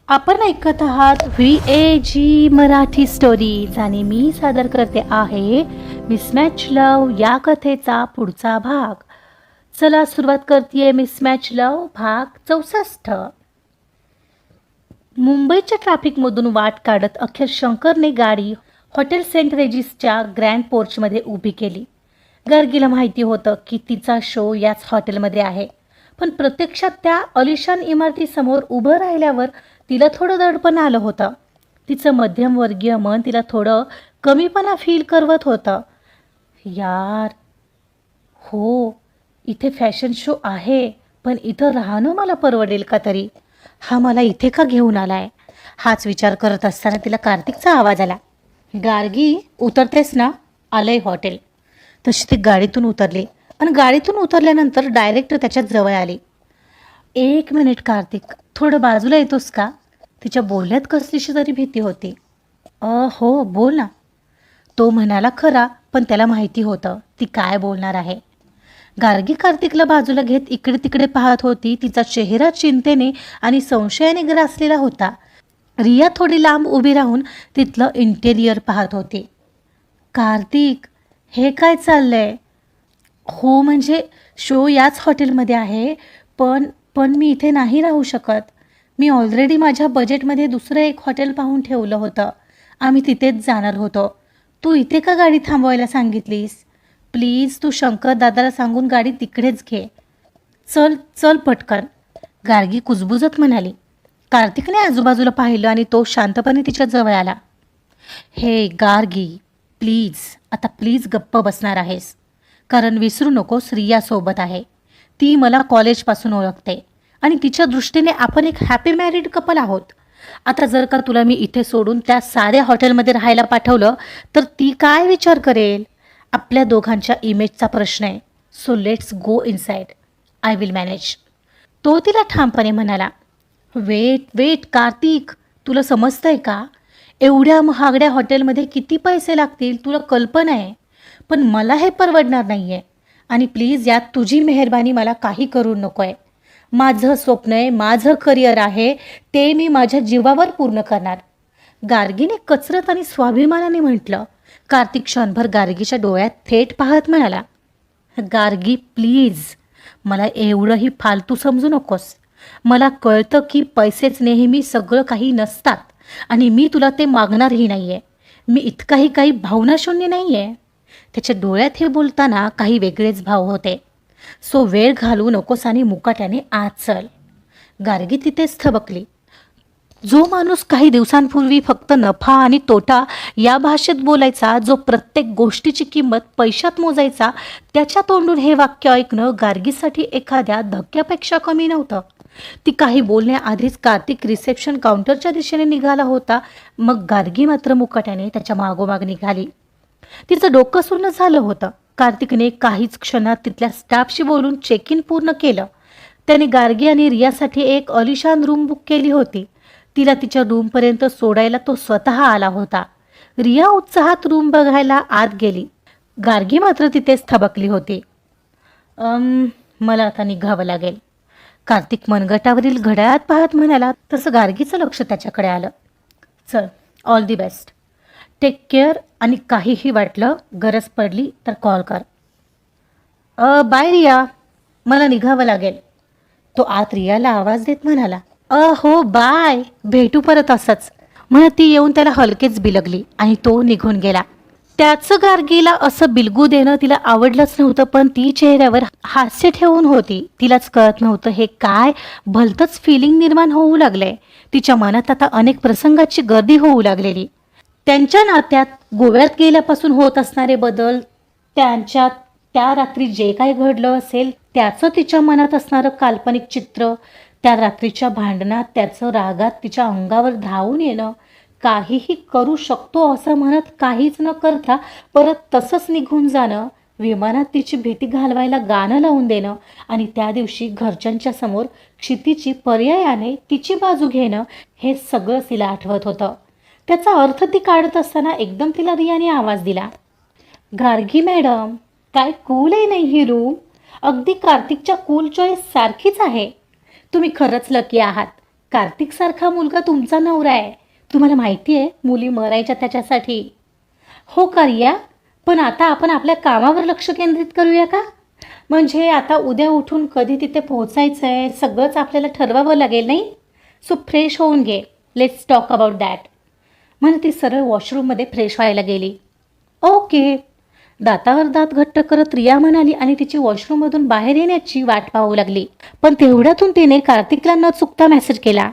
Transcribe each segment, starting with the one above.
आपण ऐकत आहात VAG मराठी स्टोरीज आणि मी सादर करते आहे मिसमॅच लव या कथेचा पुढचा भाग. चला सुरुवात करते मिसमॅच लव भाग 64. मुंबईच्या ट्रॅफिकमधून वाट काढत अखेर शंकरने गाडी हॉटेल सेंट रेजिसच्या ग्रँड पोर्चमध्ये उभी केली. गर्गीला माहिती होतं की तिचा शो याच हॉटेलमध्ये आहे, पण प्रत्यक्षात त्या अलिशान इमारतीसमोर उभं राहिल्यावर तिला थोडं दडपण आलं होतं. तिचं मध्यमवर्गीय मन तिला थोडं कमीपणा फील करवत होतं. यार, हो, इथे फॅशन शो आहे, पण इथं राहणं मला परवडेल का तरी? हा मला इथे का घेऊन आलाय? हाच विचार करत असताना तिला कार्तिकचा आवाज आला. गार्गी, उतरतेस ना? आलंय हॉटेल. तशी ती गाडीतून उतरली आणि गाडीतून उतरल्यानंतर डायरेक्ट त्याच्यात जवळ आली. एक मिनिट कार्तिक, थोडं बाजूला येतोस का? तिच्या बोलण्यात कसलीशी तरी भीती होती. हो, बोल ना. तो म्हणाला खरा, पण त्याला माहिती होतं ती काय बोलणार आहे. गार्गी कार्तिकला बाजूला घेत इकडे तिकडे पाहत होती. तिचा चेहरा चिंतेने आणि संशयाने ग्रासलेला होता. रिया थोडी लांब उभी राहून तिथलं इंटेरियर पाहत होती. कार्तिक, हे काय चाललंय? हो, म्हणजे शो याच हॉटेलमध्ये आहे, पण पण मी इथे नाही राहू शकत. मी ऑलरेडी माझ्या बजेटमध्ये दुसरं एक हॉटेल पाहून ठेवलं होतं. आम्ही तिथेच जाणार होतो. तू इथे का गाडी थांबवायला सांगितलीस? प्लीज तू शंकर दादाला सांगून गाडी तिकडेच घे. चल चल पटकन, गार्गी कुजबुजत म्हणाली. कार्तिकने आजूबाजूला पाहिलं आणि तो शांतपणे तिच्या जवळ आला. हे गार्गी, प्लीज, आता प्लीज गप्प बसणार आहेस, कारण विसरू नकोस रिया सोबत आहे. ती मला कॉलेजपासून ओळखते आणि तिच्या दृष्टीने आपण एक हॅपी मॅरिड कपल आहोत. आता जर का तुला मी इथे सोडून त्या साध्या हॉटेलमध्ये राहायला पाठवलं तर ती काय विचार करेल? आपल्या दोघांच्या इमेजचा प्रश्न आहे. So let's go inside. I will manage. तो तिला ठामपणे म्हणाला. वेट वेट कार्तिक, तुला समजतंय का? एवढ्या महागड्या हॉटेलमध्ये किती पैसे लागतील तुला कल्पना आहे? पण मला हे परवडणार नाही आहे. आणि प्लीज यात तुझी मेहरबानी मला काही करू नको आहे. माझं स्वप्न आहे, माझं करिअर आहे, ते मी माझ्या जीवावर पूर्ण करणार. गार्गीने कचरत आणि स्वाभिमानाने म्हटलं. कार्तिक क्षणभर गार्गीच्या डोळ्यात थेट पाहत म्हणाला. गार्गी प्लीज, मला एवढंही फालतू समजू नकोस. मला कळतं की पैसेच नेहमी सगळं काही नसतात आणि मी तुला ते मागणारही नाही आहे. मी इतकाही काही भावनाशून्य नाही आहे. त्याच्या डोळ्यात हे बोलताना काही वेगळेच भाव होते. सो वेळ घालवू नकोस आणि मुकाट्याने आत चल. गार्गी तिथेच थबकली. जो माणूस काही दिवसांपूर्वी फक्त नफा आणि तोटा या भाषेत बोलायचा, जो प्रत्येक गोष्टीची किंमत पैशात मोजायचा, त्याच्या तोंडून हे वाक्य ऐकणं गार्गीसाठी एखाद्या धक्क्यापेक्षा कमी नव्हतं. ती काही बोलण्याआधीच कार्तिक रिसेप्शन काउंटरच्या दिशेने निघाला होता. मग गार्गी मात्र मुकाट्याने त्याच्या मागोमाग निघाली. तिचं डोकं सुन्न झालं होतं. कार्तिकने काहीच क्षणात तिथल्या स्टाफशी बोलून चेक इन पूर्ण केलं. त्याने गार्गी आणि रियासाठी एक अलिशान रूम बुक केली होती. तिला तिच्या रूमपर्यंत सोडायला तो स्वतः आला होता. रिया उत्साहात रूम बघायला आत गेली. गार्गी मात्र तिथेच थबकली होती. मला आता निघावं लागेल, कार्तिक मनगटावरील घड्याळात पाहत म्हणाला. तसं गार्गीचं लक्ष त्याच्याकडे आलं. चल, all the best, take care, आणि काहीही वाटलं, गरज पडली तर कॉल कर. बाय रिया, मला निघावं लागेल, तो आत रियाला आवाज देत म्हणाला. हो बाय, भेटू परत असंच, म्हणत ती येऊन त्याला हलकेच बिलगली आणि तो निघून गेला. त्याचं गार्गीला असं बिलगू देणं तिला आवडलंच नव्हतं, पण ती चेहऱ्यावर हास्य ठेवून होती. तिलाच कळत नव्हतं हे काय भलतंच फिलिंग निर्माण होऊ लागलंय. तिच्या मनात आता अनेक प्रसंगाची गर्दी होऊ लागलेली. त्यांच्या नात्यात गोव्यात गेल्यापासून होत असणारे बदल, त्यांच्यात त्या रात्री जे काही घडलं असेल त्याचं तिच्या मनात असणारं काल्पनिक चित्र, त्या रात्रीच्या भांडणात त्याचं रागात तिच्या अंगावर धावून येणं, काहीही करू शकतो असं म्हणत काहीच न करता परत तसंच निघून जाणं, विमानात तिची भीती घालवायला गाणं लावून देणं आणि त्या दिवशी घरच्यांच्या समोर क्षितीची पर्यायाने तिची बाजू घेणं, हे सगळं तिला आठवत होतं. त्याचा अर्थ ती काढत असताना एकदम तिला रियाने आवाज दिला. गार्गी मॅडम, काय कूल आहे नाही ही रूम, अगदी कार्तिकच्या कूल चॉईस सारखीच आहे. तुम्ही खरंच लकी आहात. कार्तिकसारखा मुलगा तुमचा नवरा आहे. तुम्हाला माहिती आहे मुली मरायच्या त्याच्यासाठी. हो का रिया? पण आता आपण आपल्या कामावर लक्ष केंद्रित करूया का? म्हणजे आता उद्या उठून कधी तिथे पोहोचायचं आहे सगळंच आपल्याला ठरवावं लागेल नाही? सो फ्रेश होऊन घे. Let's talk about that. म्हणून ती सरळ वॉशरूममध्ये फ्रेश व्हायला गेली. ओके. दातावर दात घट्ट करत रिया म्हणाली आणि तिची वॉशरूममधून बाहेर येण्याची वाट पाहू लागली. पण तेवढ्यातून तिने कार्तिकला न चुकता मेसेज केला.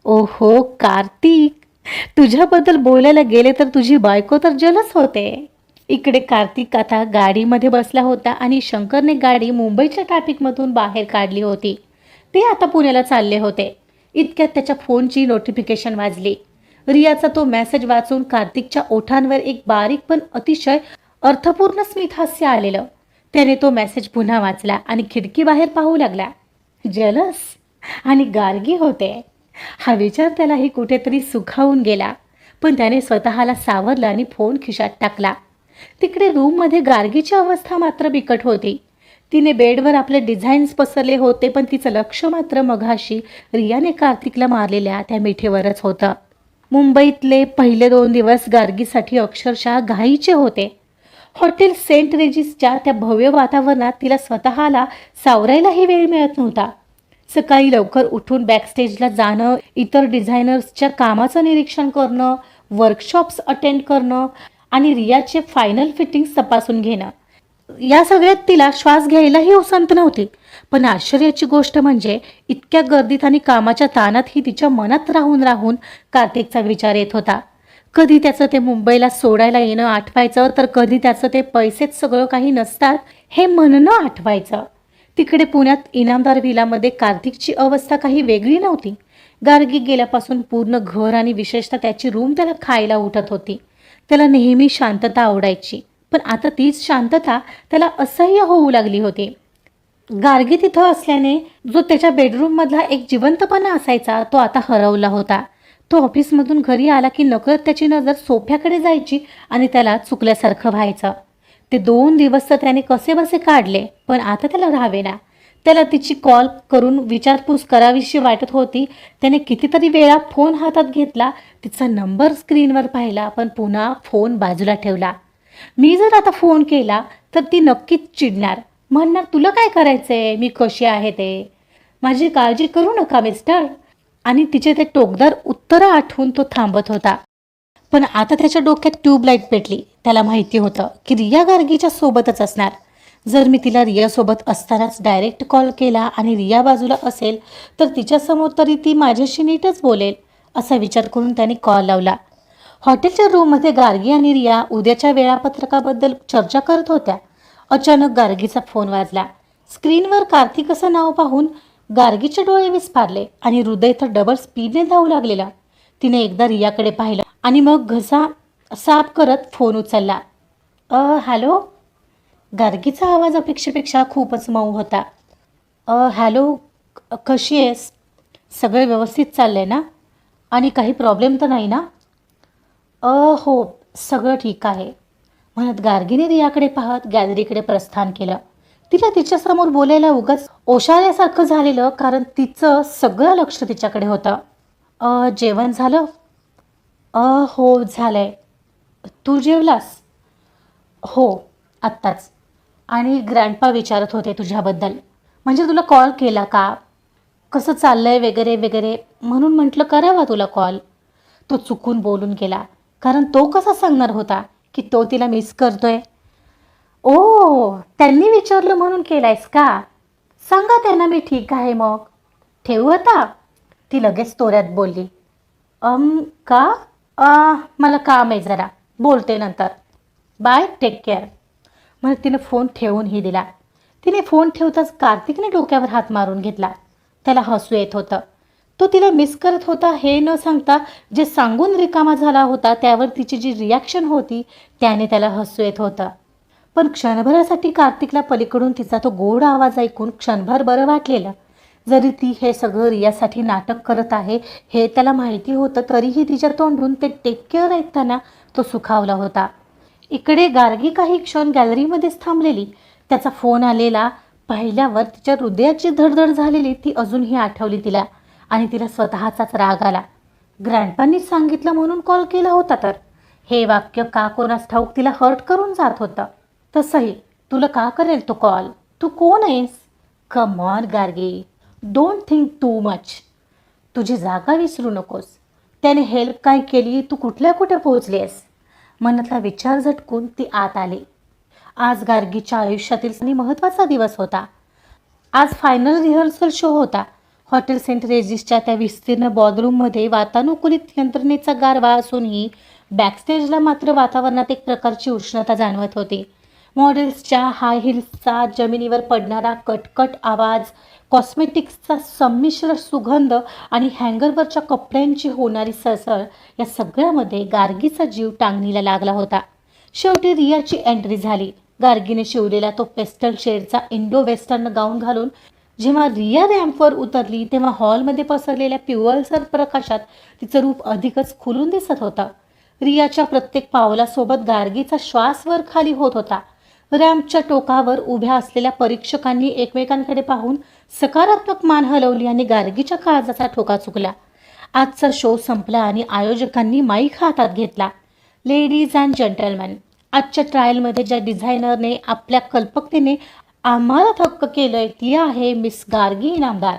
ओहो कार्तिक, तुझ्याबद्दल बोलायला गेले तर तुझी बायको तर जलस होते. इकडे कार्तिक आता गाडीमध्ये बसला होता आणि शंकरने गाडी मुंबईच्या ट्रॅफिकमधून बाहेर काढली होती. ते आता पुण्याला चालले होते. इतक्यात त्याच्या फोनची नोटिफिकेशन वाजली. रियाचा तो मेसेज वाचून कार्तिकच्या ओठांवर एक बारीक पण अतिशय अर्थपूर्ण स्मित हास्य आलेलं. त्याने तो मेसेज पुन्हा वाचला आणि खिडकी बाहेर पाहू लागला. जलस आणि गार्गी होते हा विचार त्यालाही कुठेतरी सुखावून गेला. पण त्याने स्वतःला सावरलं आणि फोन खिशात टाकला. तिकडे रूममध्ये गार्गीची अवस्था मात्र बिकट होती. तिने बेडवर आपले डिझाईन्स पसरले होते पण तिचं लक्ष मात्र मघाशी रियाने कार्तिकला मारलेल्या त्या मिठीवरच होतं. मुंबईतले पहिले 2 दिवस गार्गीसाठी अक्षरशः घाईचे होते. हॉटेल सेंट रेजिसच्या त्या भव्य वातावरणात तिला स्वतःला सावरायलाही वेळ मिळत नव्हता. सकाळी लवकर उठून बॅकस्टेजला जाणं, इतर डिझायनर्सच्या कामाचं निरीक्षण करणं, वर्कशॉप्स अटेंड करणं आणि रियाचे फायनल फिटिंग्स तपासून घेणं, या सगळ्यात तिला श्वास घ्यायलाही उसंत नव्हती. पण आश्चर्याची गोष्ट म्हणजे इतक्या गर्दीत आणि कामाच्या ताणातही तिच्या मनात राहून राहून कार्तिकचा विचार येत होता. कधी त्याचं ते मुंबईला सोडायला येणं आठवायचं तर कधी त्याचं ते पैसेच सगळं काही नसतात हे म्हणणं आठवायचं. तिकडे पुण्यात इनामदार व्हिलामध्ये कार्तिकची अवस्था काही वेगळी नव्हती. गार्गी गेल्यापासून पूर्ण घर आणि विशेषतः त्याची रूम त्याला खायला उठत होती. त्याला नेहमी शांतता आवडायची पण आता तीच शांतता त्याला असह्य होऊ लागली होती. गार्गी तिथं असल्याने जो त्याच्या बेडरूममधला एक जिवंतपणा असायचा तो आता हरवला होता. तो ऑफिसमधून घरी आला की नकळत त्याची नजर सोफ्याकडे जायची आणि त्याला चुकल्यासारखं व्हायचं. ते 2 दिवस तर त्याने कसेबसे काढले पण आता त्याला राहावेना. त्याला तिची कॉल करून विचारपूस करावीशी वाटत होती. त्याने कितीतरी वेळा फोन हातात घेतला, तिचा नंबर स्क्रीनवर पाहिला पण पुन्हा फोन बाजूला ठेवला. मी जर आता फोन केला तर ती नक्कीच चिडणार, म्हणणार तुला काय करायचंय, मी कशी आहे ते, माझी काळजी करू नका मिस्टर. आणि तिचे ते टोकदार उत्तरं आठवून तो थांबत होता. पण आता त्याच्या डोक्यात ट्यूबलाईट पेटली. त्याला माहिती होतं की रिया गार्गीच्या सोबतच असणार. जर मी तिला रियासोबत असतानाच डायरेक्ट कॉल केला आणि रिया बाजूला असेल तर तिच्यासमोर तरी ती माझ्याशी नीटच बोलेल असा विचार करून त्याने कॉल लावला. हॉटेलच्या रूममध्ये गार्गी आणि रिया उद्याच्या वेळापत्रकाबद्दल चर्चा करत होत्या. अचानक गार्गीचा फोन वाजला. स्क्रीनवर कार्तिक असं नाव पाहून गार्गीचे डोळे विस्फारले आणि हृदय तर डबल स्पीडने धावू लागलेलं. तिने एकदा रियाकडे पाहिलं आणि मग घसा साफ करत फोन उचलला. हॅलो. गार्गीचा आवाज अपेक्षेपेक्षा खूपच मऊ होता. हॅलो, कशी आहेस? सगळे व्यवस्थित चाललंय ना? आणि काही प्रॉब्लेम तर नाही ना? हो, सगळं ठीक आहे म्हणत गार्गीने रियाकडे पाहत गॅलरीकडे प्रस्थान केलं. तिला तिच्यासमोर बोलायला उगाच ओशाळल्यासारखं झालेलं कारण तिचं सगळं लक्ष तिच्याकडे होतं. जेवण झालं? हो झालंय. तू जेवलास? हो आत्ताच. आणि ग्रँडपा विचारत होते तुझ्याबद्दल, म्हणजे तुला कॉल केला का, कसं चाललंय वगैरे वगैरे, म्हणून म्हटलं करावा तुला कॉल. तो चुकून बोलून गेला कारण तो कसा सांगणार होता की तो तिला मिस करतोय. ओ, त्यांनी विचारलं म्हणून केलायस का? सांगा त्यांना मी ठीक आहे मग. ठेवू आता? ती लगेच तोऱ्यात बोलली. का? मला काम आहे जरा, बोलते नंतर. Bye, take care. म्हणून तिने फोन ठेवूनही दिला. तिने फोन ठेवताच कार्तिकने डोक्यावर हात मारून घेतला. त्याला हसू येत होतं. तो तिला मिस करत होता हे न सांगता जे सांगून रिकामा झाला होता त्यावर तिची जी रिॲक्शन होती त्याने त्याला हसू येत होतं. पण क्षणभरासाठी कार्तिकला पलीकडून तिचा तो गोड आवाज ऐकून क्षणभर बरं वाटलेलं. जरी ती हे सगळं रियासाठी नाटक करत आहे हे त्याला माहिती होतं तरीही तिच्या तोंडून ते टेक केअर ऐकताना तो सुखावला होता. इकडे गार्गी काही क्षण गॅलरीमध्येच थांबलेली. त्याचा फोन आलेला पाहिल्यावर तिच्या हृदयाची धडधड झालेली ती अजूनही आठवली तिला. आणि तिला स्वतःचाच राग आला. ग्रँडपांनीच सांगितलं म्हणून कॉल केला होता तर. हे वाक्य का कोणास ठाऊक तिला हर्ट करून जात होतं. तसंही तुला का करेल तो कॉल? तू कोण आहेस? Come on Gargi, don't think too much. तुझी जागा विसरू नकोस. त्याने हेल्प काय केली, तू कुठल्या कुठे पोहोचली आहेस? मनातला विचार झटकून ती आत आली. आज गार्गीच्या आयुष्यातील महत्त्वाचा दिवस होता. आज फायनल रिहर्सल शो होता. हॉटेल सेंट रेजिसच्या त्या विस्तीर्ण बॉलरूममध्ये वातानुकूलित यंत्रणेचा गारवा असूनही बॅकस्टेजला मात्र वातावरणात एक प्रकारची उष्णता जाणवत होती. मॉडेल्सच्या हाय हिल्सचा जमिनीवर पडणारा कटकट आवाज, कॉस्मेटिक्सचा संमिश्र सुगंध आणि हँगरवरच्या कपड्यांची होणारी सळसळ या सगळ्यामध्ये गार्गीचा जीव टांगणीला लागला होता. शेवटी रियाची एंट्री झाली. गार्गीने शिवलेला तो पेस्टल शेडचा इंडो वेस्टर्न गाऊन घालून जेव्हा रिया रॅम्पवर उतरली तेव्हा हॉलमध्ये पसरलेल्या पिवळसर प्रकाशात तिचं रूप अधिकच खुलून दिसत होतं. रियाच्या प्रत्येक पावलासोबत गार्गीचा श्वास वर खाली होत होता. रॅम्पच्या टोकावर उभ्या असलेल्या परीक्षकांनी एकमेकांकडे पाहून सकारात्मक मान हलवली आणि गार्गीच्या काळजाचा ठोका चुकला. आजचा शो संपला आणि आयोजकांनी माईक हातात घेतला. लेडीज अँड जेंटलमॅन, आजच्या ट्रायलमध्ये ज्या डिझायनरने आपल्या कल्पकतेने आम्हाला थक्क केलंय ती आहे miss Gargi Inamdar,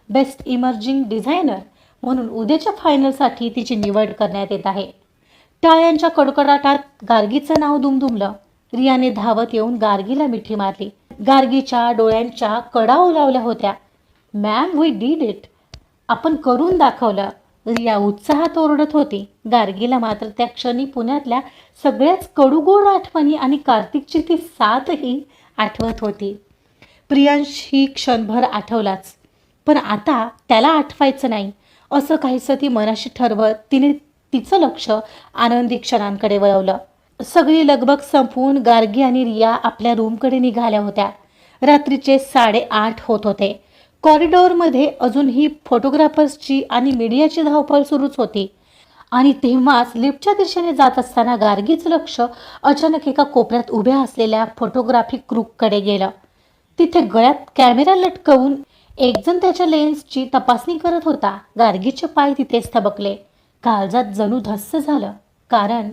best emerging designer म्हणून उद्याच्या फायनलसाठी तिची निवड करण्यात येत आहे. टाळ्यांच्या कडकडाटात गार्गीचं नाव दुमदुमलं. रियाने धावत येऊन गार्गीला मिठी मारली. गार्गीच्या डोळ्यांच्या कडा ओलावल्या होत्या. Ma'am, we did it. आपण करून दाखवलं. रिया उत्साहात ओरडत होती. गार्गीला मात्र त्या क्षणी पुण्यातल्या सगळ्याच कडूगोड आठवणी आणि कार्तिकची ती साथही आठवत होती. प्रियांश ही क्षणभर आठवलाच, पण आता त्याला आठवायचं नाही असं काहीसं ती मनाशी ठरवत तिने तिचं लक्ष आनंदी क्षणांकडे वळवलं. सगळी लगबग संपवून गार्गी आणि रिया आपल्या रूमकडे निघाल्या होत्या. रात्रीचे 8:30 होत होते. कॉरिडॉरमध्ये अजूनही फोटोग्राफर्सची आणि मीडियाची धावपळ सुरूच होती आणि तेव्हाच लिफ्टच्या दिशेने जात असताना गार्गीचं लक्ष अचानक एका कोपऱ्यात उभ्या असलेल्या फोटोग्राफी क्रूकडे गेलं. तिथे गळ्यात कॅमेरा लटकवून एकजण त्याच्या लेन्सची तपासणी करत होता. गार्गीचे पाय तिथेच थबकले. काळजात जणू धस्स झालं, कारण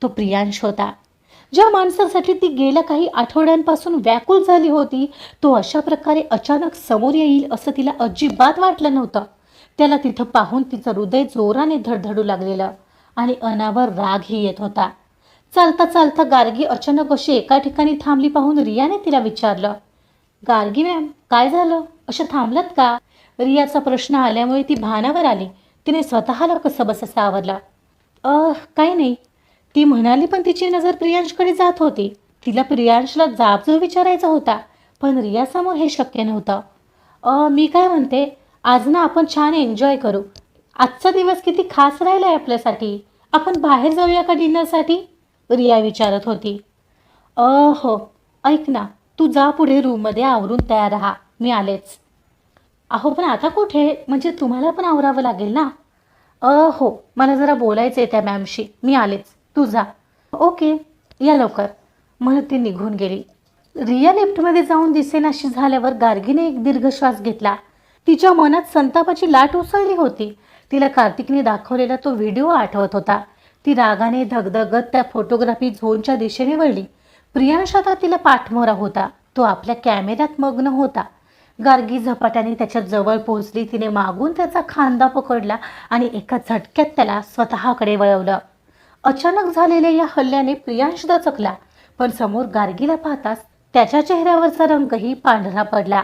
तो प्रियांश होता. ज्या माणसासाठी ती गेल्या काही आठवड्यांपासून व्याकुळ झाली होती, तो अशा प्रकारे अचानक समोर येईल असं तिला अजिबात वाटलं नव्हतं. त्याला तिथं पाहून तिचं हृदय जोराने धडधडू लागलेलं आणि अनावर रागही येत होता. चालता चालता गार्गी अचानक अशी एका ठिकाणी थांबली पाहून रियाने तिला विचारलं, गार्गी मॅम, काय झालं? अशा थांबलात का? रियाचा प्रश्न आल्यामुळे ती भानावर आली. तिने स्वतःला कसंबसं सावरलं. काही नाही, ती म्हणाली, पण तिची नजर प्रियांशकडे जात होती. तिला प्रियांशला जाब विचारायचा होता, पण रियासमोर हे शक्य नव्हतं. मी काय म्हणते, आज ना आपण छान एन्जॉय करू. आजचा दिवस किती खास राहिला आहे आपल्यासाठी. आपण बाहेर जाऊया का डिनरसाठी? रिया विचारत होती. हो, ऐक ना, तू जा पुढे रूममध्ये आवरून तयार राहा, मी आलेच. अहो, पण आता कुठे? म्हणजे तुम्हाला पण आवरावं लागेल ना. हो, मला जरा बोलायचं आहे त्या मॅमशी, मी आलेच, तू जा. ओके, या लवकर, म्हणत ती निघून गेली. रिया लिफ्टमध्ये जाऊन दिसेनाशी झाल्यावर गार्गीने एक दीर्घ श्वास घेतला. तिच्या मनात संतापाची लाट उसळली होती. तिला कार्तिकने दाखवलेला तो व्हिडिओ आठवत होता. ती रागाने धगधगत त्या फोटोग्राफी झोनच्या दिशेने वळली. प्रियांश आता तिला पाठमोरा होता. तो आपल्या कॅमेऱ्यात मग्न होता. गार्गी झपाट्याने त्याच्या जवळ पोहोचली. तिने मागून त्याचा खांदा पकडला आणि एका झटक्यात त्याला स्वतःकडे वळवलं. अचानक झालेल्या या हल्ल्याने प्रियांश दचकला, पण समोर गार्गीला पाहताच त्याच्या चेहऱ्यावरचा रंगही पांढरा पडला.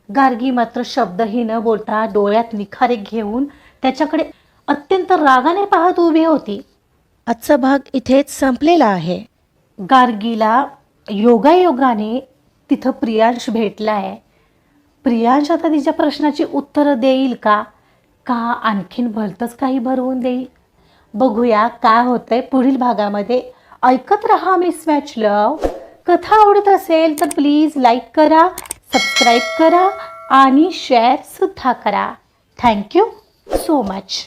गार्गी मात्र शब्दही न बोलता डोळ्यात निखारे घेऊन त्याच्याकडे अत्यंत रागाने पाहत उभी होती. आजचा भाग इथेच संपलेला आहे. गार्गीला योगायोगाने तिथं प्रियांश भेटला आहे. प्रियांश आता तिच्या प्रश्नाची उत्तरं देईल का आणखीन भलतंच काही भरवून देईल? बघूया काय होतंय पुढील भागामध्ये. ऐकत रहा मिस मॅच लव. कथा आवडत असेल तर प्लीज लाईक करा, सबस्क्राईब करा आणि शेअर सुद्धा करा. Thank you so much.